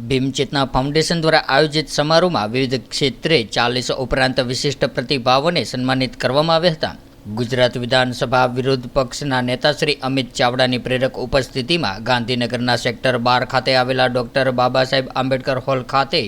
ભીમ ચેતના foundation દ્વારા આયોજિત સમારોહમાં વિવિધ ક્ષેત્રે 40 ઉપરાંત વિશિષ્ટ પ્રતિભાવોને સન્માનિત કરવામાં આવ્યા હતા। ગુજરાત વિધાનસભા વિરોધ પક્ષના નેતા શ્રી અમિત ચાવડાની પ્રેરક ઉપસ્થિતિમાં ગાંધીનગરના સેક્ટર 12 ખાતે આવેલા ડૉક્ટર બાબા સાહેબ આંબેડકર હોલ ખાતે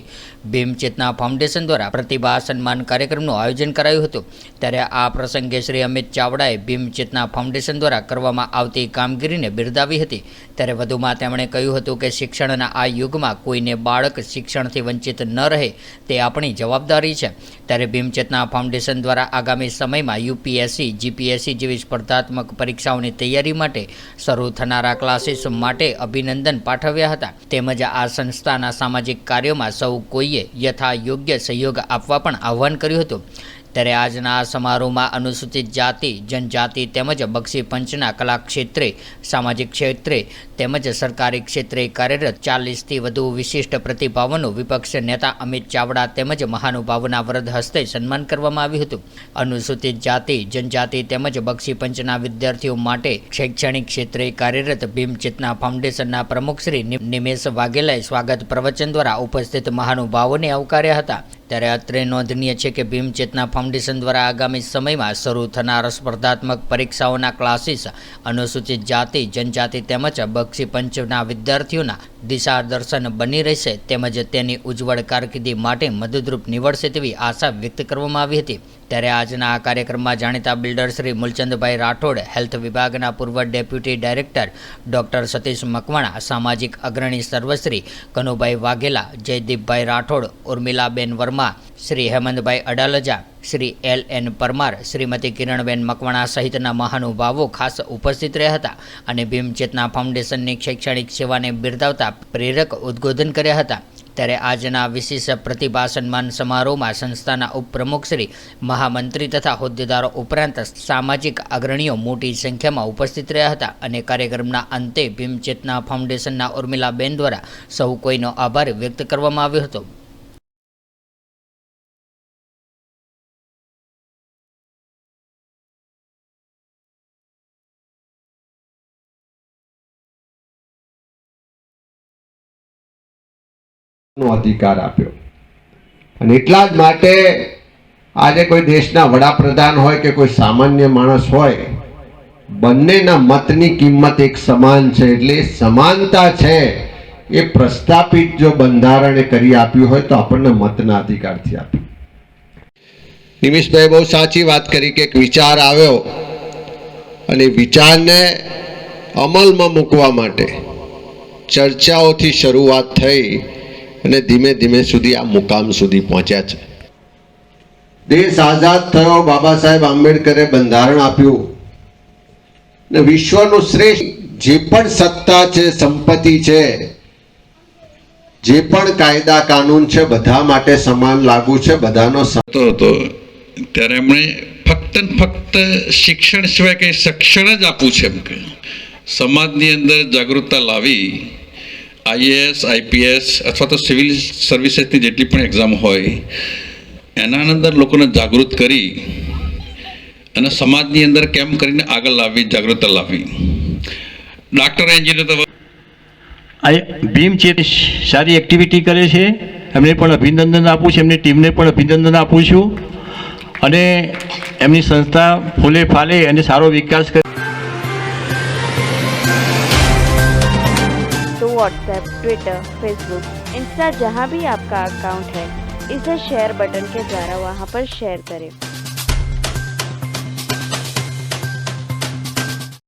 ભીમ ચેતના ફાઉન્ડેશન દ્વારા પ્રતિભા સન્માન કાર્યક્રમનું આયોજન કરાયું હતું। ત્યારે આ પ્રસંગે શ્રી અમિત ચાવડાએ ભીમ ચેતના ફાઉન્ડેશન દ્વારા કરવામાં આવતી કામગીરીને બિરદાવી હતી। ત્યારે વધુમાં તેમણે કહ્યું હતું કે શિક્ષણના આ યુગમાં કોઈને બાળક શિક્ષણથી વંચિત ન રહે તે આપણી જવાબદારી છે। ત્યારે ભીમ ચેતના ફાઉન્ડેશન દ્વારા આગામી સમયમાં યુપીએસસી જીપીએસસી જેવી સ્પર્ધાત્મક પરીક્ષાઓની તૈયારી માટે શરૂ થનારા ક્લાસીસ માટે અભિનંદન પાઠવ્યા હતા। તેમજ આ સંસ્થાના સામાજિક કાર્યોમાં સૌ કોઈએ યથાયોગ્ય સહયોગ આપવા પણ આહ્વાન કર્યું હતું। ત્યારે આજના આ સમારોહમાં અનુસૂચિત જાતિ જનજાતિ તેમજ બક્ષી પંચના કલા ક્ષેત્રે સામાજિક ક્ષેત્રે તેમજ સરકારી ક્ષેત્રે કાર્યરત 40થી વધુ વિશિષ્ટ પ્રતિભાવોનું વિપક્ષ નેતા અમિત ચાવડા તેમજ મહાનુભાવોના વરદ હસ્તે સન્માન કરવામાં આવ્યું હતું। અનુસૂચિત જાતિ જનજાતિ તેમજ બક્ષી પંચના વિદ્યાર્થીઓ માટે શૈક્ષણિક ક્ષેત્રે કાર્યરત ભીમ ચેતના ફાઉન્ડેશનના પ્રમુખ શ્રી નિમેશ વાઘેલાએ સ્વાગત પ્રવચન દ્વારા ઉપસ્થિત મહાનુભાવોને આવકાર્યા હતા। ત્યારે અત્રે નોંધનીય છે કે ભીમ ચેતના ફાઉન્ડેશન દ્વારા આગામી સમયમાં શરૂ થનાર સ્પર્ધાત્મક પરીક્ષાઓના ક્લાસીસ અનુસૂચિત જાતિ જનજાતિ તેમજ બક્ષી પંચના વિદ્યાર્થીઓના દિશાદર્શન બની રહેશે તેમજ તેની ઉજ્જવળ કારકિર્દી માટે મદદરૂપ નીવડશે તેવી આશા વ્યક્ત કરવામાં આવી હતી। ત્યારે આજના આ કાર્યક્રમમાં જાણીતા બિલ્ડર શ્રી મૂલચંદભાઈ રાઠોડ, હેલ્થ વિભાગના પૂર્વ deputy director doctor Satish Makwana, સામાજિક અગ્રણી સર્વશ્રી કનુભાઈ વાઘેલા, જયદીપભાઈ રાઠોડ, ઉર્મિલાબેન વર્મા, શ્રી હેમંતભાઈ અડાલજા, શ્રી LN પરમાર, શ્રીમતી કિરણબેન મકવાણા સહિતના મહાનુભાવો ખાસ ઉપસ્થિત રહ્યા હતા અને ભીમ ચેતના ફાઉન્ડેશનની શૈક્ષણિક સેવાને બિરદાવતા પ્રેરક ઉદ્બોધન કર્યા હતા। ત્યારે આજના વિશેષ પ્રતિભા સન્માન સમારોહમાં સંસ્થાના ઉપપ્રમુખ શ્રી મહામંત્રી તથા હોદ્દેદારો ઉપરાંત સામાજિક અગ્રણીઓ મોટી સંખ્યામાં ઉપસ્થિત રહ્યા હતા અને કાર્યક્રમના અંતે ભીમ ચેતના ફાઉન્ડેશનના ઉર્મિલાબેન દ્વારા સૌ કોઈનો આભાર વ્યક્ત કરવામાં આવ્યો હતો। અધિકાર આપ્યો અને એટલા જ માટે આજે કોઈ દેશના વડાપ્રધાન હોય કે કોઈ સામાન્ય માણસ હોય બંનેના મતની કિંમત એક સમાન છે। એટલે સમાનતા છે એ પ્રસ્થાપિત જો બંધારણે કરી આપ્યું હોય તો આપણને મતના અધિકારથી આપ્યું। નિમિષભાઈ બહુ સાચી વાત કરી કે એક વિચાર આવ્યો અને વિચારને અમલમાં મૂકવા માટે ચર્ચાઓથી શરૂઆત થઈ અને ધીમે ધીમે સુધી આ મુકામ સુધી પહોંચ્યા છે। દેશ આઝાદ થયો, બાબા સાહેબ આંબેડકરે બંધારણ આપ્યું ને વિશ્વનું શ્રેષ્ઠ જે પણ સત્તા છે, સંપત્તિ છે, જે પણ કાયદા કાનૂન છે બધા માટે સમાન લાગુ છે, બધાનો હતો ત્યારે એમણે ફક્ત શિક્ષણ સિવાય કંઈ શિક્ષણ જ આપવું છે એમ કે સમાજની અંદર જાગૃતતા લાવી IAS IPS અથવા તો સિવિલ સર્વિસીસની જેટલી પણ એક્ઝામ હોય એના અંદર લોકોને જાગૃત કરી અને સમાજની અંદર કેમ કરીને આગળ લાવવી, જાગૃતતા લાવવી। ડૉક્ટર એન્જિનિયર તો ભીમ ચેત સારી એક્ટિવિટી કરે છે, એમને પણ અભિનંદન આપું છું, એમની ટીમને પણ અભિનંદન આપું છું અને એમની સંસ્થા ફૂલે ફાલે અને સારો વિકાસ કરે। व्हाट्सएप, ट्विटर, फेसबुक, इंस्टा जहाँ भी आपका अकाउंट है इसे शेयर बटन के द्वारा वहाँ पर शेयर करें।